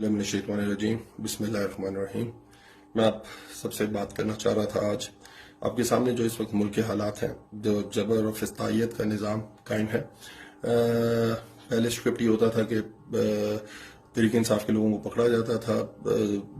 रजीम बिस्मिल्लाहिर्रहमानिर्रहीम। मैं आप सबसे बात करना चाह रहा था आज आपके सामने जो इस वक्त मुल्क के हालात हैं, जो जबर और फिस्तायत का निज़ाम कायम है। पहले स्क्रिप्ट ये होता था कि तहरीक इंसाफ के लोगों को पकड़ा जाता था,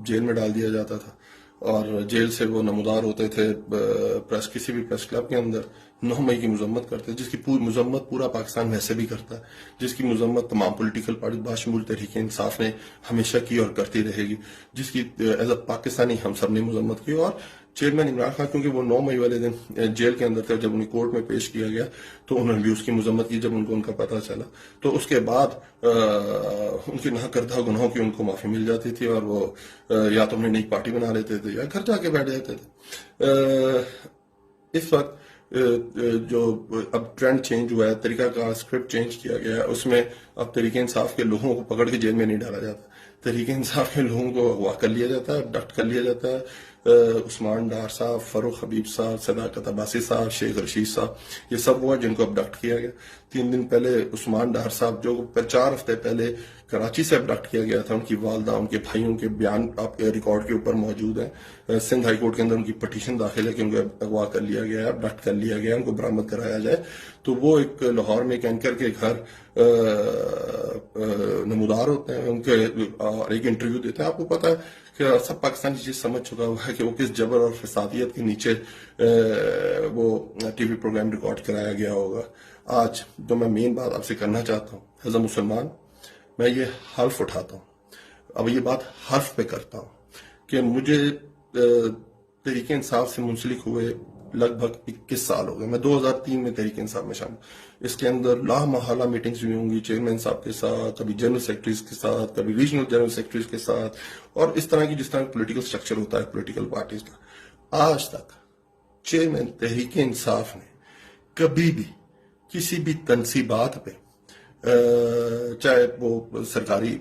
जेल में डाल दिया जाता था और जेल से वो नमूदार होते थे प्रेस किसी भी प्रेस क्लब के अंदर 9 मई की मजम्मत करते, जिसकी पूरी मजम्मत पूरा पाकिस्तान वैसे भी करता है, जिसकी मजम्मत तमाम पॉलिटिकल पार्टी बाशमूल तहरीक इंसाफ ने हमेशा की और करती रहेगी, जिसकी एज अ पाकिस्तानी हम सब ने मजम्मत की। और चेयरमैन इमरान खान क्योंकि वो 9 मई वाले दिन जेल के अंदर थे, जब उन्हें कोर्ट में पेश किया गया तो उन्होंने भी उसकी मजम्मत की। जब उनको उनका पता चला तो उसके बाद उनके ना करदा गुनाहों की उनको माफी मिल जाती थी और वो या तो अपनी नई पार्टी बना लेते थे या घर जाके बैठ जाते थे। इस वक्त जो अब ट्रेंड चेंज हुआ है, तरीका का स्क्रिप्ट चेंज किया गया है, उसमें अब तहरीक इंसाफ के लोगों को पकड़ के जेल में नहीं डाला जाता, तहरीक इंसाफ के लोगों को अगवा कर लिया जाता है, अबडक्ट कर लिया जाता है। उस्मान डार साहब, फरूख हबीब साहब, सदाकत अब्बासी साहब, शेख रशीद साहब, ये सब वो हैं जिनको अबडक्ट किया गया। 3 दिन पहले उस्मान डार साहब जो 4 हफ्ते पहले कराची से अबडक्ट किया गया था, उनकी वालदा, उनके भाइयों के बयान आपके रिकॉर्ड के ऊपर मौजूद हैं। सिंध हाई कोर्ट के अंदर उनकी पटिशन दाखिल है कि उनको अगवा कर लिया गया है, अबडक्ट कर लिया गया है, उनको बरामद कराया जाए। तो वो एक लाहौर में एक एंकर के घर नमूदार होते हैं, उनके एक इंटरव्यू देते हैं। आपको पता है कि सब पाकिस्तानी चीज समझ चुका हुआ है कि वो किस जबर और फसादियत के नीचे वो टीवी प्रोग्राम रिकॉर्ड कराया गया होगा। आज जो मैं मेन बात आपसे करना चाहता हूँ, एज अ मुसलमान मैं ये हल्फ उठाता हूँ, अब ये बात हल्फ पे करता हूँ कि मुझे तहरीक इंसाफ से मुंसलिक हुए लगभग 21 साल हो गए। मैं 2003 में तहरीक इंसाफ में शामिल। इसके अंदर लामहला मीटिंग्स भी होंगी चेयरमैन साहब के साथ, कभी जनरल सेक्रेटरीज के साथ, कभी रीजनल जनरल सेक्रेटरीज के साथ, और इस तरह की जिस तरह पॉलिटिकल स्ट्रक्चर होता है पॉलिटिकल पार्टीज का। आज तक चेयरमैन तहरीक इंसाफ ने कभी भी किसी भी तनसीबात पे, चाहे वो सरकारी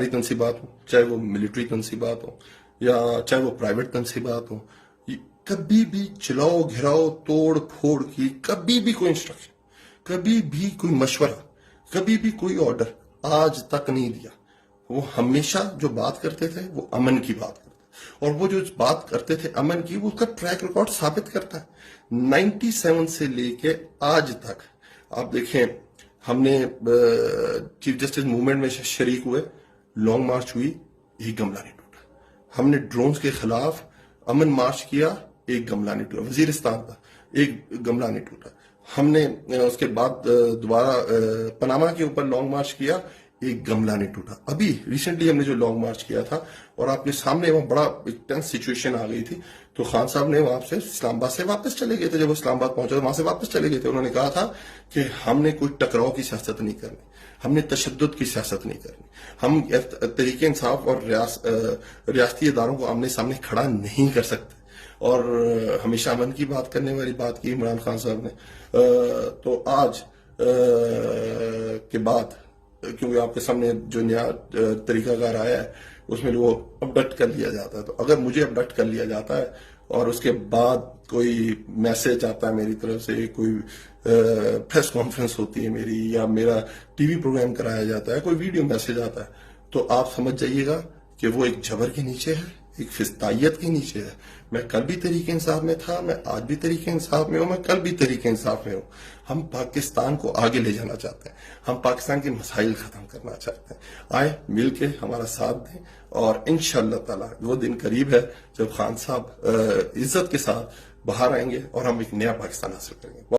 तनसीबात हो, चाहे वो मिलिट्री तनसीबात हो, या चाहे वो प्राइवेट तनसीबात हो, कभी भी चलाओ घिराओ तोड़ फोड़ की कभी भी कोई इंस्ट्रक्शन, कभी भी कोई मशवरा, कभी भी कोई ऑर्डर आज तक नहीं दिया। वो हमेशा जो बात करते थे वो अमन की बात करते, और वो जो बात करते थे अमन की, वो उसका ट्रैक रिकॉर्ड साबित करता है। 97 से लेके आज तक आप देखें, हमने चीफ जस्टिस मूवमेंट में शरीक हुए, लॉन्ग मार्च हुई, एक गमला नहीं टूटा। हमने ड्रोन्स के खिलाफ अमन मार्च किया, एक गमला नहीं टूटा। वजीरिस्तान का एक गमला नहीं टूटा। हमने उसके बाद दोबारा पनामा के ऊपर लॉन्ग मार्च किया, एक गमला नहीं टूटा। अभी रिसेंटली हमने जो लॉन्ग मार्च किया था, और आपके सामने वहां बड़ा एक टेंस सिचुएशन आ गई थी, तो खान साहब ने वहां से इस्लामाबाद से वापस चले गए थे। जब वो इस्लामाबाद पहुंचे तो वहां से वापस चले गए थे। उन्होंने कहा था कि हमने कोई टकराव की सियासत नहीं करनी, हमने तशद्दुद की सियासत नहीं करनी, हम तहरीक इंसाफ और रियासती इदारों को आमने सामने खड़ा नहीं कर सकते। और हमेशा अमन की बात करने वाली बात की इमरान खान साहब ने। तो आज के बाद, क्योंकि आपके सामने जो नया तरीकाकार आया है उसमें वो अबडक्ट कर लिया जाता है, तो अगर मुझे अबडक्ट कर लिया जाता है और उसके बाद कोई मैसेज आता है मेरी तरफ से, कोई प्रेस कॉन्फ्रेंस होती है मेरी, या मेरा टीवी प्रोग्राम कराया जाता है, कोई वीडियो मैसेज आता है, तो आप समझ जाइएगा कि वो एक जबर के नीचे है, एक फिस्तायत के नीचे है। मैं कल भी तहरीक इंसाफ में था, मैं आज भी तहरीक इंसाफ में हूं, मैं कल भी तहरीक इंसाफ में हूं। हम पाकिस्तान को आगे ले जाना चाहते हैं, हम पाकिस्तान के मसाइल खत्म करना चाहते हैं। आए मिल के हमारा साथ दें, और इंशाअल्लाह ताला वो दिन करीब है जब खान साहब इज्जत के साथ बाहर आएंगे और हम एक नया पाकिस्तान हासिल करेंगे।